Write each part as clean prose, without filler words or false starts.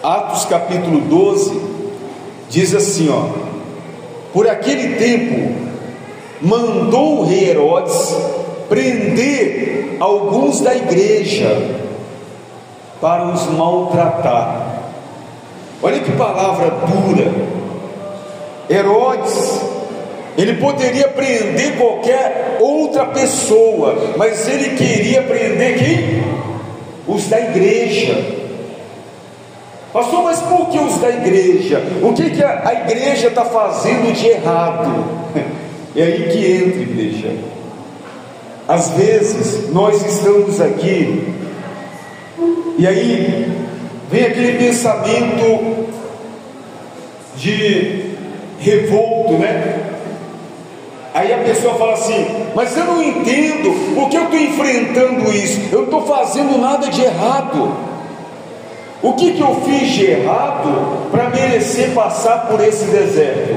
Atos capítulo 12, diz assim, ó: por aquele tempo, mandou o rei Herodes prender alguns da igreja para os maltratar. Olha que palavra dura. Herodes, ele poderia prender qualquer outra pessoa, mas ele queria prender quem? Os da igreja. Pastor, mas por que os da igreja? O que a igreja está fazendo de errado? É aí que entra, igreja. Às vezes nós estamos aqui e aí vem aquele pensamento de revolto, né? Aí a pessoa fala assim: mas eu não entendo por que eu estou enfrentando isso, eu não estou fazendo nada de errado. O que eu fiz de errado para merecer passar por esse deserto?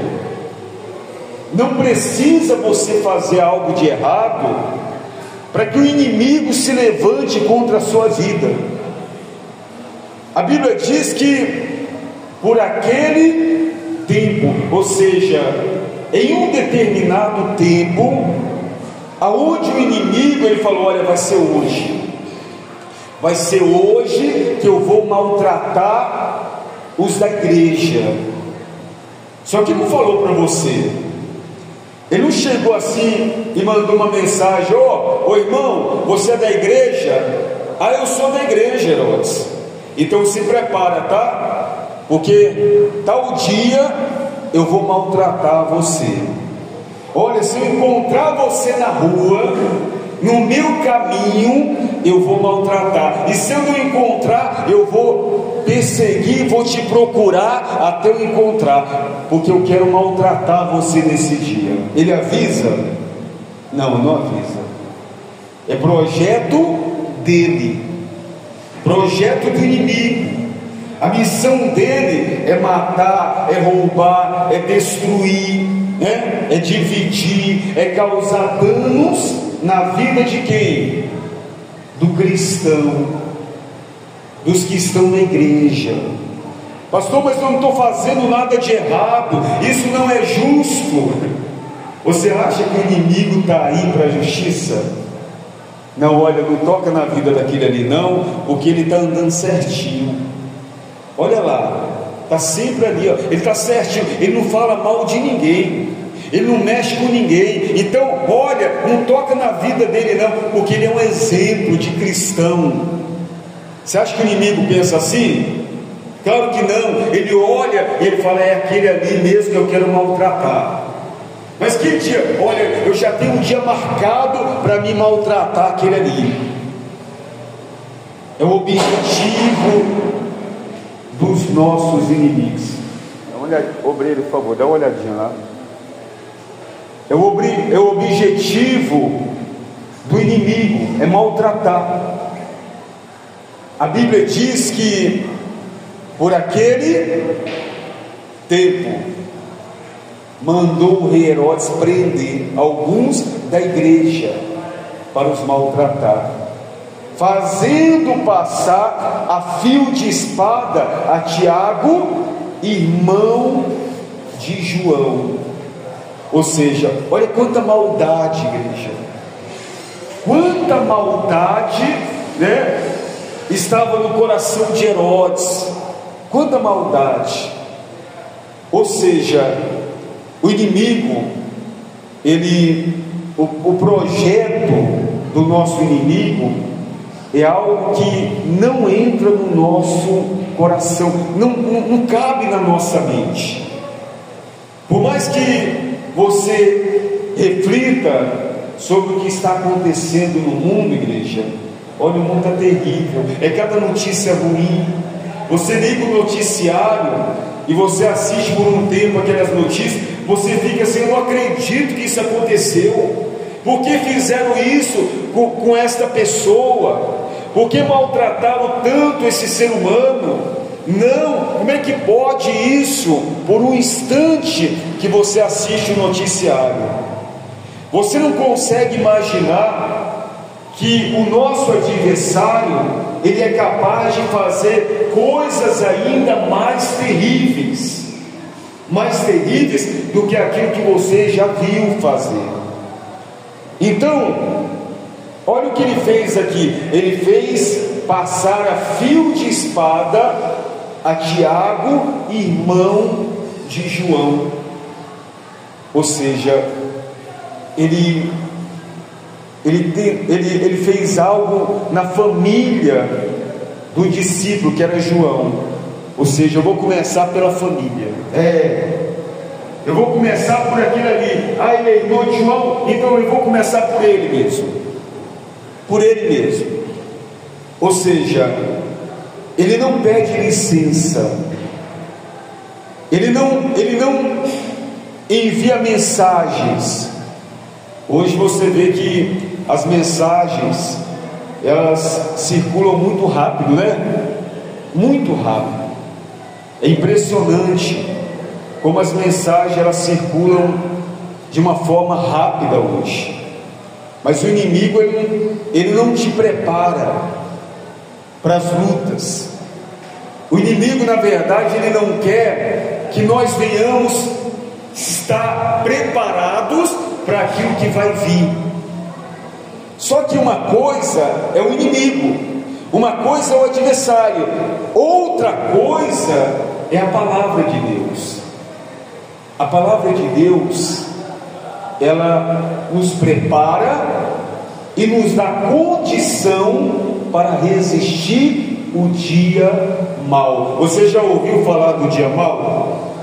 Não precisa você fazer algo de errado para que o inimigo se levante contra a sua vida. A Bíblia diz que por aquele tempo, ou seja, em um determinado tempo, aonde o inimigo, ele falou: olha, vai ser hoje que eu vou maltratar os da igreja. Só que não falou para você, ele não chegou assim e mandou uma mensagem: ô irmão, você é da igreja? Ah, eu sou da igreja, Herodes, então se prepara, tá? Porque tal dia eu vou maltratar você. Olha, se eu encontrar você na rua, no meu caminho, eu vou maltratar. E se eu não encontrar, eu vou perseguir, vou te procurar até eu encontrar, porque eu quero maltratar você nesse dia. Ele avisa? Não, não avisa. É projeto dele, projeto do inimigo. A missão dele é matar, é roubar, é destruir, né? É dividir, é causar danos na vida de quem? Do cristão, dos que estão na igreja. Pastor, mas eu não estou fazendo nada de errado, isso não é justo. Você acha que o inimigo está aí para a justiça? Não, olha, não toca na vida daquele ali não, porque ele está andando certinho. Olha lá, está sempre ali, ó. Ele está certinho, ele não fala mal de ninguém, ele não mexe com ninguém. Então, olha, não toca na vida dele não, porque ele é um exemplo de cristão. Você acha que o inimigo pensa assim? Claro que não. Ele olha e ele fala: é aquele ali mesmo que eu quero maltratar. Mas que dia? Olha, eu já tenho um dia marcado para me maltratar aquele ali. É o objetivo dos nossos inimigos. Dá uma olhadinha, obreiro, por favor, dá uma olhadinha lá. É o objetivo do inimigo, é maltratar. A Bíblia diz que por aquele tempo mandou o rei Herodes prender alguns da igreja para os maltratar, fazendo passar a fio de espada a Tiago, irmão de João. Ou seja, olha quanta maldade, igreja, quanta maldade, né, estava no coração de Herodes, quanta maldade. Ou seja, o inimigo, o projeto do nosso inimigo é algo que não entra no nosso coração, não cabe na nossa mente. Por mais que você reflita sobre o que está acontecendo no mundo, igreja, olha, o mundo está terrível, é cada notícia ruim. Você liga o noticiário e você assiste por um tempo aquelas notícias, você fica assim: eu não acredito que isso aconteceu. Por que fizeram isso com esta pessoa? Por que maltrataram tanto esse ser humano? Não, como é que pode isso? Por um instante que você assiste o noticiário, você não consegue imaginar que o nosso adversário, ele é capaz de fazer coisas ainda mais terríveis do que aquilo que você já viu fazer. Então, olha o que ele fez aqui. Ele fez passar a fio de espada a Tiago, irmão de João. Ou seja, ele fez algo na família do discípulo, que era João. Ou seja, eu vou começar pela família. Eu vou começar por aquilo ali. Ele é irmão de João, então eu vou começar por ele mesmo. Por ele mesmo. Ou seja, ele não pede licença. Ele não envia mensagens. Hoje você vê que as mensagens, elas circulam muito rápido, né? Muito rápido. É impressionante como as mensagens elas circulam de uma forma rápida hoje. Mas o inimigo ele não te prepara para as lutas. O inimigo, na verdade, ele não quer que nós venhamos estar preparados para aquilo que vai vir. Só que uma coisa é o inimigo, uma coisa é o adversário, outra coisa é a palavra de Deus. A palavra de Deus, ela nos prepara e nos dá condição para resistir o dia mau. Você já ouviu falar do dia mau?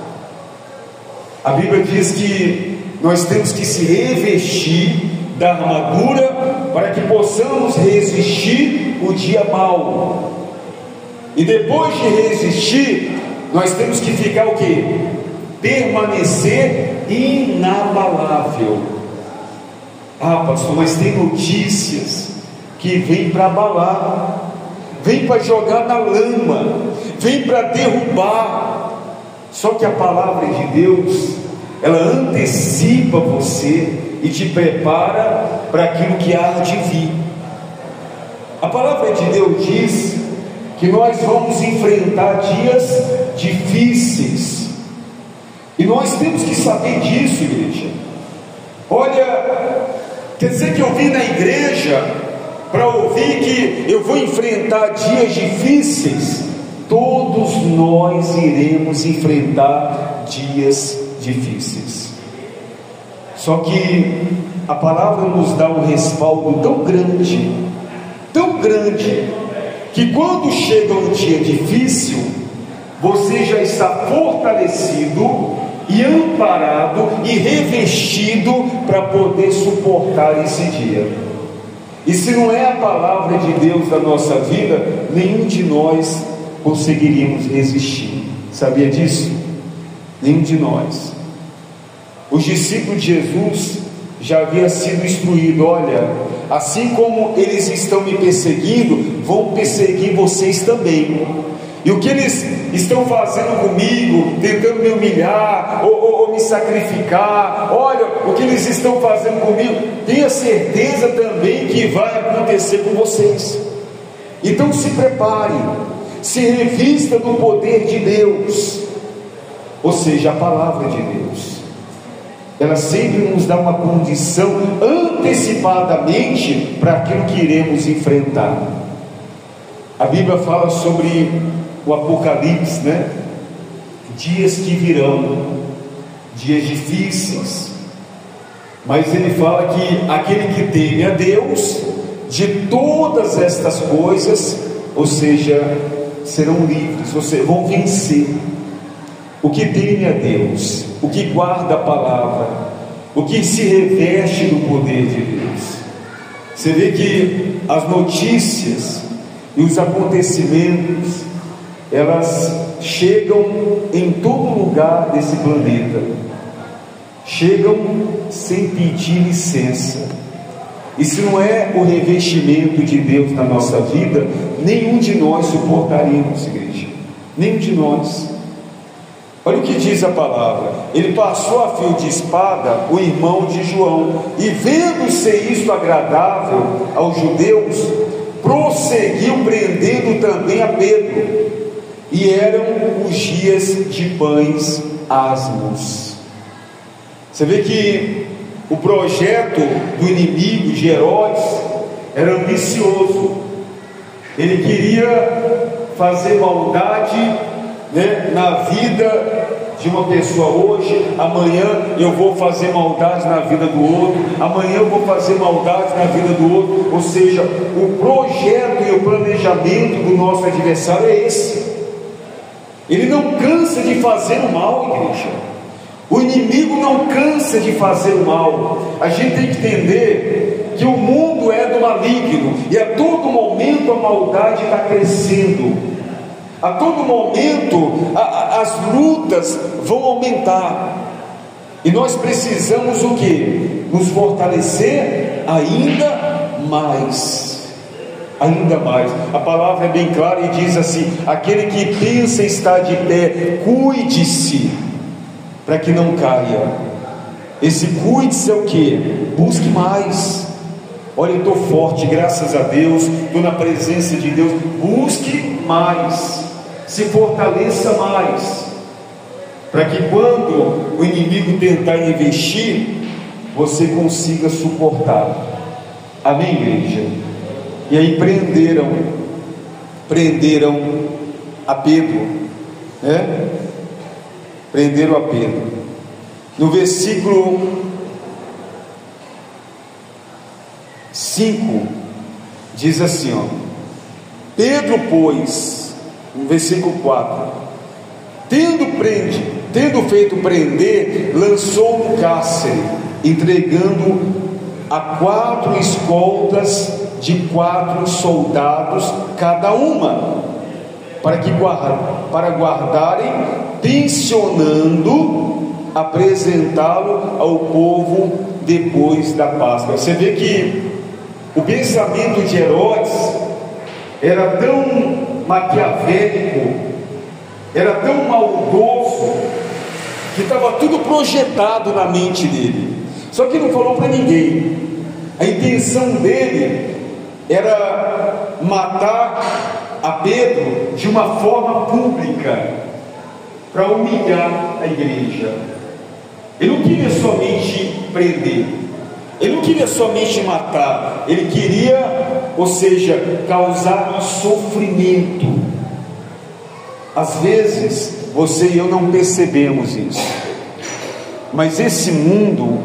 A Bíblia diz que nós temos que se revestir da armadura para que possamos resistir o dia mau. E depois de resistir, nós temos que ficar o quê? Permanecer inabalável. Pastor, mas tem notícias que vêm para abalar, vêm para jogar na lama, vêm para derrubar. Só que a palavra de Deus, ela antecipa você e te prepara para aquilo que há de vir. A palavra de Deus diz que nós vamos enfrentar dias difíceis, e nós temos que saber disso, igreja. Olha, quer dizer que eu vim na igreja para ouvir que eu vou enfrentar dias difíceis? Todos nós iremos enfrentar dias difíceis. Só que a palavra nos dá um respaldo tão grande, que quando chega um dia difícil, você já está fortalecido e amparado e revestido para poder suportar esse dia. E se não é a palavra de Deus na nossa vida, nenhum de nós conseguiríamos resistir. Sabia disso? Nenhum de nós. Os discípulos de Jesus já havia sido instruído: olha, assim como eles estão me perseguindo, vão perseguir vocês também. E o que eles estão fazendo comigo, tentando me humilhar ou me sacrificar, olha, o que eles estão fazendo comigo, tenha certeza também que vai acontecer com vocês. Então se prepare, se revista do poder de Deus. Ou seja, a palavra de Deus, ela sempre nos dá uma condição antecipadamente para aquilo que iremos enfrentar. A Bíblia fala sobre o Apocalipse, né? Dias que virão, dias difíceis, mas ele fala que aquele que teme a Deus, de todas estas coisas, ou seja, serão livres, ou seja, vão vencer. O que teme a Deus, o que guarda a palavra, o que se reveste do poder de Deus. Você vê que as notícias e os acontecimentos, elas chegam em todo lugar desse planeta, chegam sem pedir licença. E se não é o revestimento de Deus na nossa vida, nenhum de nós suportaríamos, igreja, nenhum de nós. Olha o que diz a palavra: ele passou a fio de espada o irmão de João, e vendo ser isto agradável aos judeus, prosseguiu prendendo também a Pedro. E eram os dias de pães asmos. Você vê que o projeto do inimigo de Herodes era ambicioso. Ele queria fazer maldade, na vida de uma pessoa hoje. Amanhã eu vou fazer maldade na vida do outro. Amanhã eu vou fazer maldade na vida do outro. Ou seja, o projeto e o planejamento do nosso adversário é esse. Ele não cansa de fazer o mal, igreja. O inimigo não cansa de fazer o mal. A gente tem que entender que o mundo é do maligno, e a todo momento a maldade está crescendo. A todo momento as lutas vão aumentar. E nós precisamos o quê? Nos fortalecer ainda mais. Ainda mais. A palavra é bem clara e diz assim: aquele que pensa estar de pé, cuide-se para que não caia. Esse cuide-se é o que? Busque mais. Olha, eu estou forte, graças a Deus, estou na presença de Deus. Busque mais, se fortaleça mais, para que quando o inimigo tentar investir, você consiga suportar. Amém, igreja? E aí prenderam a Pedro, prenderam a Pedro. No versículo 5 diz assim, Pedro, pois, no versículo 4, tendo feito prender, lançou no cárcere, entregando a 4 escoltas de 4 soldados cada uma, para guardarem, tensionando apresentá-lo ao povo depois da Páscoa. Você vê que o pensamento de Herodes era tão maquiavélico, era tão maldoso, que estava tudo projetado na mente dele. Só que não falou para ninguém. A intenção dele era matar a Pedro de uma forma pública, para humilhar a igreja. Ele não queria somente prender, ele não queria somente matar, ele queria, ou seja, causar sofrimento. Às vezes você e eu não percebemos isso, mas esse mundo,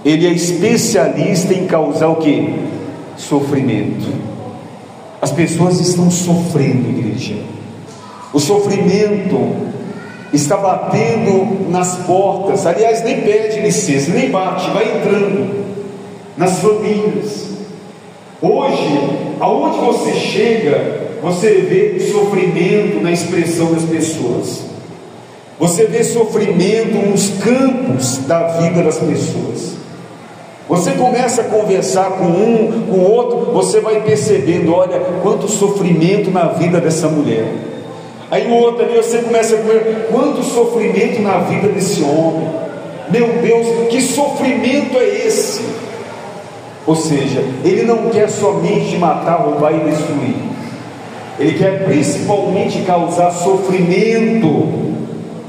ele é especialista em causar o que? Sofrimento. As pessoas estão sofrendo, igreja. O sofrimento está batendo nas portas. Aliás, nem pede licença, nem bate, vai entrando nas famílias. Hoje, aonde você chega, você vê sofrimento na expressão das pessoas. Você vê sofrimento nos campos da vida das pessoas. Você começa a conversar com um, com o outro, você vai percebendo, olha, quanto sofrimento na vida dessa mulher. Aí o outro ali, você começa a ver quanto sofrimento na vida desse homem. Meu Deus, que sofrimento é esse? Ou seja, ele não quer somente matar, roubar e destruir. Ele quer principalmente causar sofrimento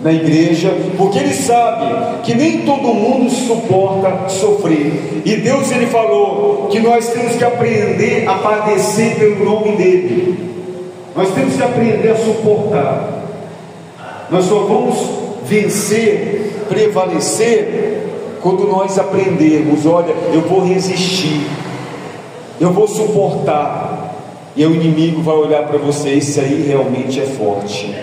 na igreja, porque ele sabe que nem todo mundo suporta sofrer. E Deus, ele falou que nós temos que aprender a padecer pelo nome dele. Nós temos que aprender a suportar. Nós só vamos vencer, prevalecer, quando nós aprendermos, olha, eu vou resistir, eu vou suportar. E o inimigo vai olhar para você, esse aí realmente é forte,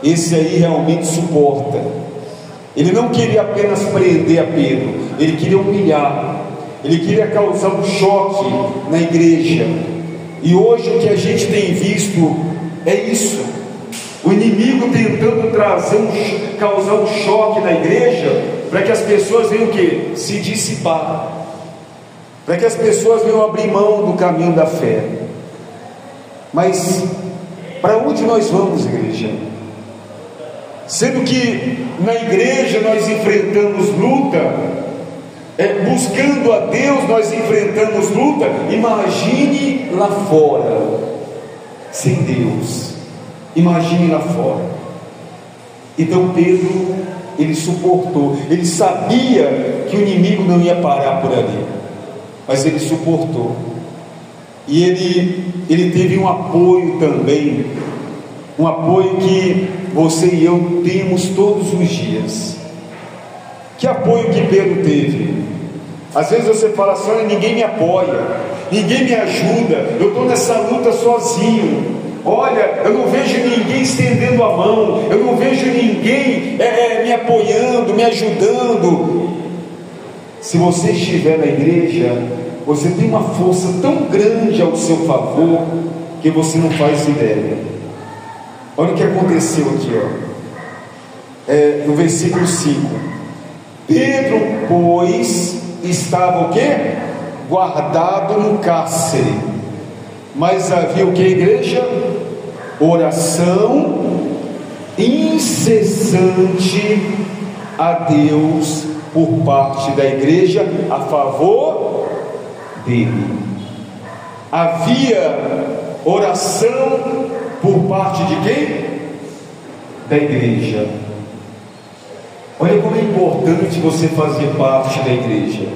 esse aí realmente suporta. Ele não queria apenas prender a Pedro, ele queria humilhar, ele queria causar um choque na igreja. E hoje o que a gente tem visto é isso: o inimigo tentando causar um choque na igreja, para que as pessoas venham o quê? Se dissipar, para que as pessoas venham abrir mão do caminho da fé. Mas para onde nós vamos, igreja? sendo que na igreja nós enfrentamos luta, buscando a Deus nós enfrentamos luta, imagine lá fora, sem Deus, imagine lá fora. Então Pedro, ele suportou, ele sabia que o inimigo não ia parar por ali, mas ele suportou, e ele teve um apoio também, um apoio que você e eu temos todos os dias. Que apoio que Pedro teve? Às vezes você fala assim: olha, ninguém me apoia, ninguém me ajuda, eu estou nessa luta sozinho. Olha, eu não vejo ninguém estendendo a mão, eu não vejo ninguém me apoiando, me ajudando. Se você estiver na igreja, você tem uma força tão grande ao seu favor que você não faz ideia. Olha o que aconteceu aqui, no versículo 5. Pedro, pois, estava o quê? Guardado no cárcere, mas havia o que, igreja? Oração incessante a Deus por parte da igreja a favor dele. Havia oração por parte de quem? Da igreja. Olha como é importante você fazer parte da igreja.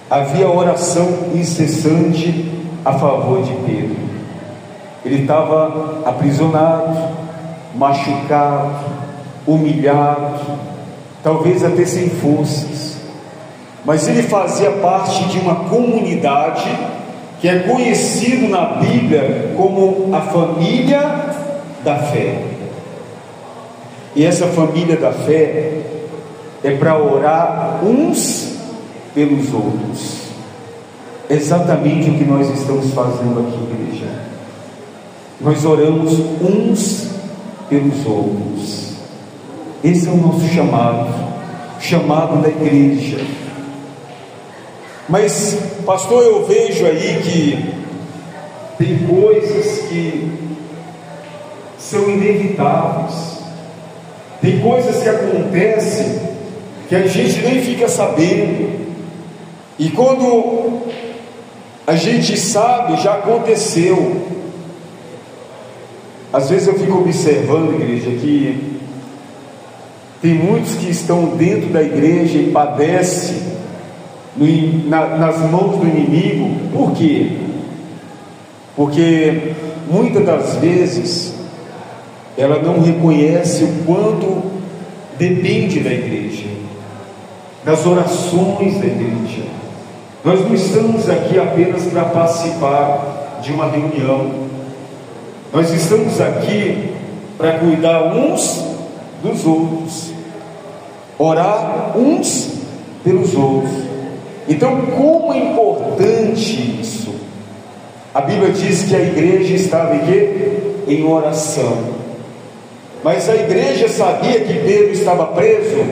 Havia oração incessante a favor de Pedro. Ele estava aprisionado, machucado, humilhado, talvez até sem forças, mas ele fazia parte de uma comunidade que é conhecido na Bíblia como a família da fé. E essa família da fé é para orar uns pelos outros. Exatamente o que nós estamos fazendo aqui, igreja. Nós oramos uns pelos outros. Esse é o nosso chamado da igreja. Mas, pastor, eu vejo aí que tem coisas que são inevitáveis, tem coisas que acontecem que a gente nem fica sabendo, e quando a gente sabe, já aconteceu. Às vezes eu fico observando, igreja, que tem muitos que estão dentro da igreja e padecem nas mãos do inimigo. Por quê? Porque muitas das vezes ela não reconhece o quanto depende da igreja, das orações da igreja. Nós não estamos aqui apenas para participar de uma reunião, nós estamos aqui para cuidar uns dos outros, orar uns pelos outros. Então, como é importante isso? A Bíblia diz que a igreja estava em quê? Em oração. Mas a igreja sabia que Pedro estava preso?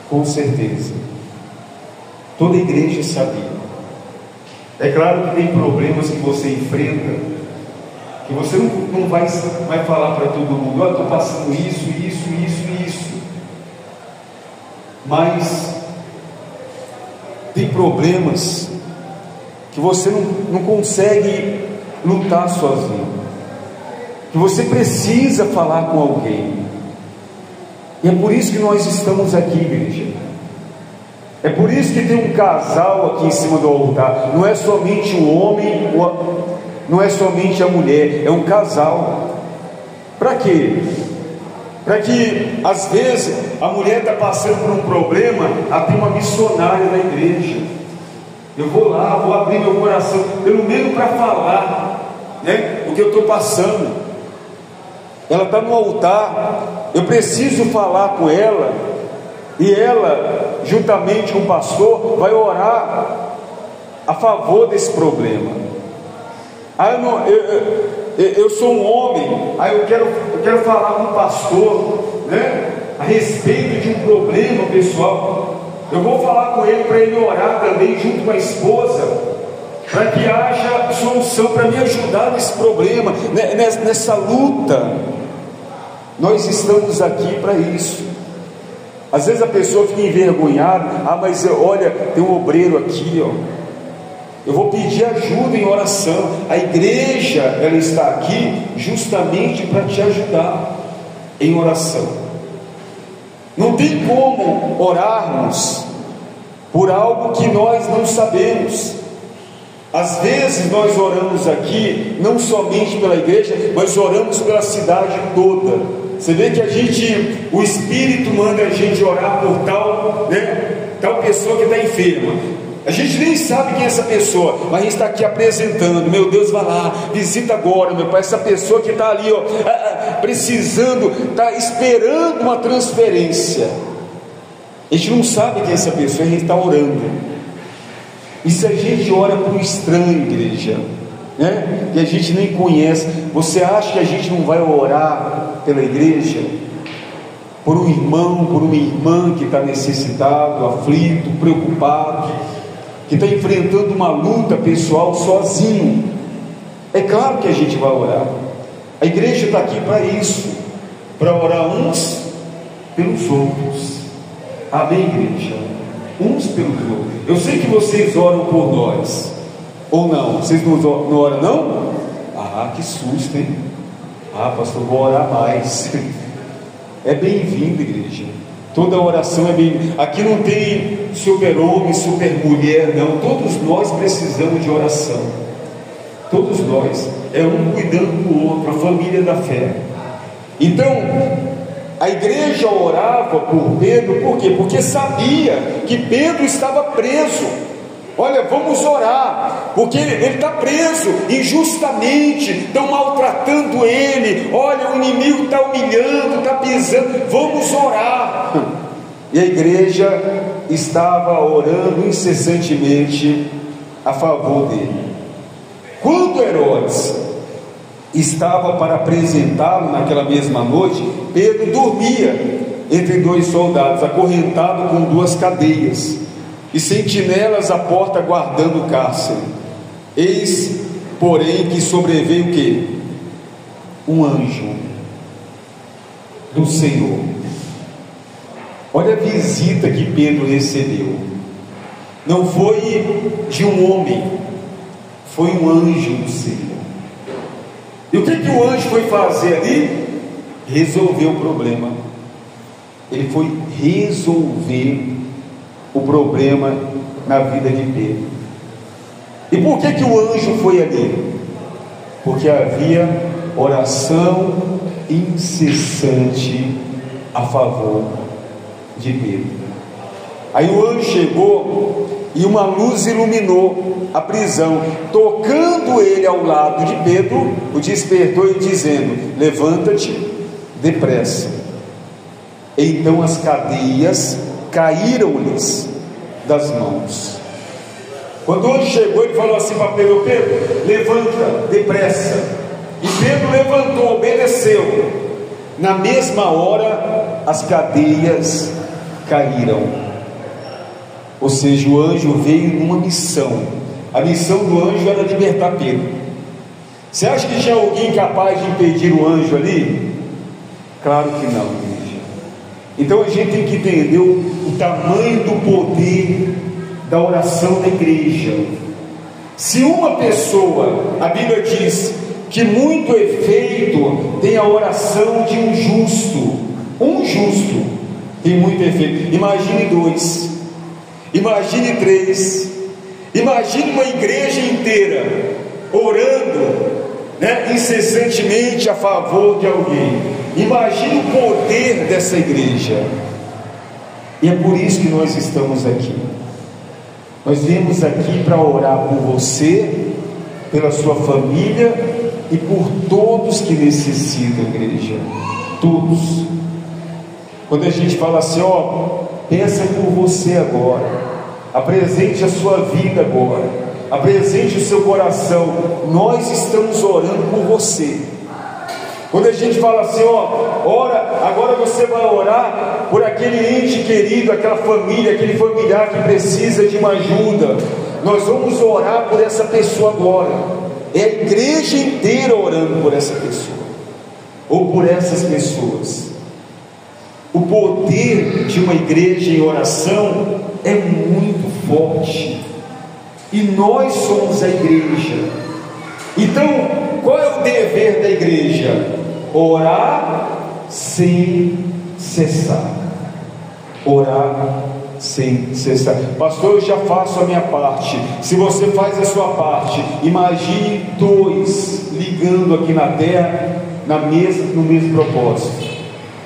Com certeza. Toda a igreja sabia. É claro que tem problemas que você enfrenta, que você não vai falar para todo mundo: eu estou passando isso. Mas tem problemas que você não consegue lutar sozinho, que você precisa falar com alguém. E é por isso que nós estamos aqui, igreja. É por isso que tem um casal aqui em cima do altar. Não é somente o homem, não é somente a mulher, é um casal. Para quê? Para que às vezes a mulher está passando por um problema, tem uma missionária na igreja. Eu vou lá, vou abrir meu coração, pelo menos para falar, né, o que eu estou passando. Ela está no altar, eu preciso falar com ela, e ela, juntamente com o pastor, vai orar a favor desse problema. Eu sou um homem, eu quero falar com o pastor, né, a respeito de um problema pessoal. Eu vou falar com ele para ele orar também junto com a esposa, para que haja solução, para me ajudar nesse problema, nessa luta. Nós estamos aqui para isso. Às vezes a pessoa fica envergonhada, mas olha, tem um obreiro aqui, eu vou pedir ajuda em oração. A igreja, ela está aqui justamente para te ajudar em oração. Não tem como orarmos por algo que nós não sabemos. Às vezes nós oramos aqui não somente pela igreja, mas oramos pela cidade toda. Você vê que o Espírito manda a gente orar por tal pessoa que está enferma. A gente nem sabe quem é essa pessoa, mas a gente está aqui apresentando. Meu Deus, vai lá, visita agora, meu Pai, essa pessoa que está ali, precisando, está esperando uma transferência. A gente não sabe quem é essa pessoa, a gente está orando. E se a gente ora por um estranho, igreja, que a gente nem conhece, você acha que a gente não vai orar pela igreja? Por um irmão, por uma irmã que está necessitado, aflito, preocupado, que está enfrentando uma luta pessoal sozinho? É claro que a gente vai orar. A igreja está aqui para isso, para orar uns pelos outros. Amém, igreja? Uns pelos outros. Eu sei que vocês oram por nós, ou não? Vocês não oram, não? Que susto, hein? Pastor, vou orar mais. É bem-vindo, igreja. Toda oração é bem-vinda. Aqui não tem super-homem, super-mulher, não. Todos nós precisamos de oração. Todos nós. É um cuidando do outro, a família da fé. Então, a igreja orava por Pedro, por quê? Porque sabia que Pedro estava preso. Olha, vamos orar, porque ele está preso injustamente, estão maltratando ele. Olha, o inimigo está humilhando, está pisando. Vamos orar. E a igreja estava orando incessantemente a favor dele. Quando Herodes estava para apresentá-lo naquela mesma noite, Pedro dormia entre dois soldados, acorrentado com duas cadeias, e sentinelas à porta guardando o cárcere. Eis, porém, que sobreveio o quê? Um anjo do Senhor. Olha a visita que Pedro recebeu. Não foi de um homem, foi um anjo do Senhor. E o que o anjo foi fazer ali? Resolver o problema. Ele foi resolver o problema na vida de Pedro. E por que o anjo foi ali? Porque havia oração incessante a favor de Pedro. Aí o anjo chegou e uma luz iluminou a prisão, tocando ele ao lado de Pedro, o despertou e dizendo: levanta-te depressa. Então as cadeias caíram-lhes das mãos. Quando o anjo chegou, ele falou assim para Pedro: Pedro, levanta depressa. E Pedro levantou, obedeceu. Na mesma hora as cadeias caíram. Ou seja, o anjo veio numa missão. A missão do anjo era libertar Pedro. Você acha que tinha alguém capaz de impedir o anjo ali? Claro que não, igreja. Então a gente tem que entender o tamanho do poder da oração da igreja. Se uma pessoa, a Bíblia diz que muito efeito tem a oração de um justo. Um justo tem muito efeito. Imagine 2, imagine 3, imagine uma igreja inteira orando, incessantemente a favor de alguém. Imagine o poder dessa igreja. E é por isso que nós estamos aqui. Nós viemos aqui para orar por você, pela sua família e por todos que necessitam, igreja. Todos. Quando a gente fala assim, peça por você agora, apresente a sua vida agora, apresente o seu coração. Nós estamos orando por você. Quando a gente fala assim, ora, agora você vai orar por aquele ente querido, aquela família, aquele familiar que precisa de uma ajuda. Nós vamos orar por essa pessoa agora. É a igreja inteira orando por essa pessoa. ou por essas pessoas. O poder de uma igreja em oração é muito forte, e nós somos a igreja. Então, qual é o dever da igreja? Orar sem cessar. Orar sem cessar. Pastor, eu já faço a minha parte. Se você faz a sua parte, imagine dois ligando aqui na terra no mesmo propósito.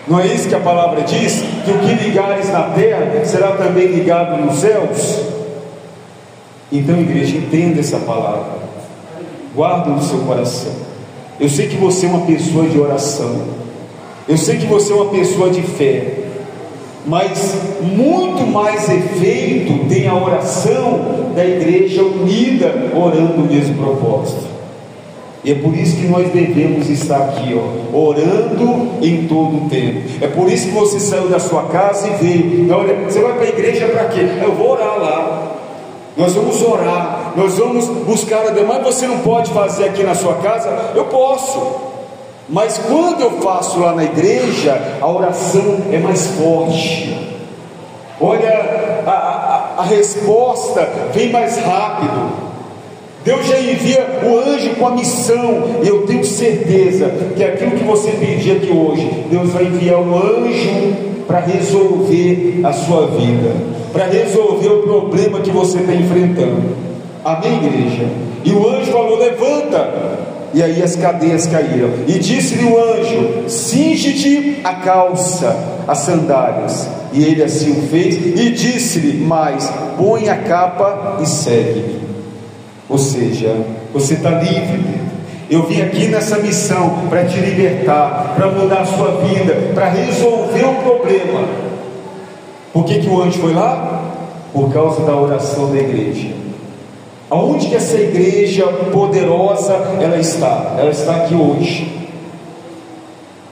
Não é isso que a palavra diz? Que o que ligares na terra será também ligado nos céus? Então, igreja, entenda essa palavra, guarda no seu coração. Eu sei que você é uma pessoa de oração, eu sei que você é uma pessoa de fé, mas muito mais efeito tem a oração da igreja unida, orando no mesmo propósito. E é por isso que nós devemos estar aqui, orando em todo o tempo. É por isso que você saiu da sua casa e veio. Olha, você vai para a igreja para quê? Eu vou orar lá. Nós vamos orar, nós vamos buscar a Deus. Mas você não pode fazer aqui na sua casa? Eu posso, mas quando eu faço lá na igreja, a oração é mais forte. Olha, a resposta vem mais rápido. Deus já envia o anjo com a missão, e eu tenho certeza que aquilo que você pedir aqui hoje, Deus vai enviar um anjo para resolver a sua vida, para resolver o problema que você está enfrentando. Amém, igreja? E o anjo falou: levanta. E aí as cadeias caíram. E disse-lhe o anjo: cinge-te a calça, as sandálias. E ele assim o fez. E disse-lhe mais: põe a capa e segue-me. Ou seja, você está livre. Eu vim aqui nessa missão para te libertar, para mudar a sua vida, para resolver o problema. Por que o anjo foi lá? Por causa da oração da igreja. Aonde que essa igreja poderosa ela está? Ela está aqui hoje.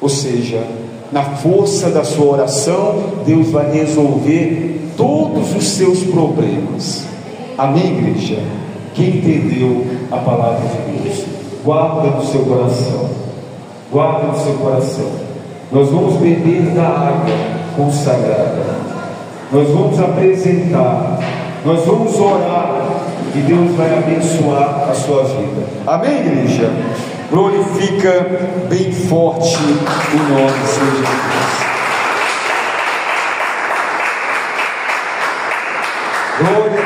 Ou seja, na força da sua oração, Deus vai resolver todos os seus problemas. Amém, igreja? Quem entendeu a palavra de Deus, guarda no seu coração. Guarda no seu coração. Nós vamos beber da água consagrada. Nós vamos apresentar. Nós vamos orar. E Deus vai abençoar a sua vida. Amém, igreja? Glorifica bem forte o nome do Senhor Jesus. Glória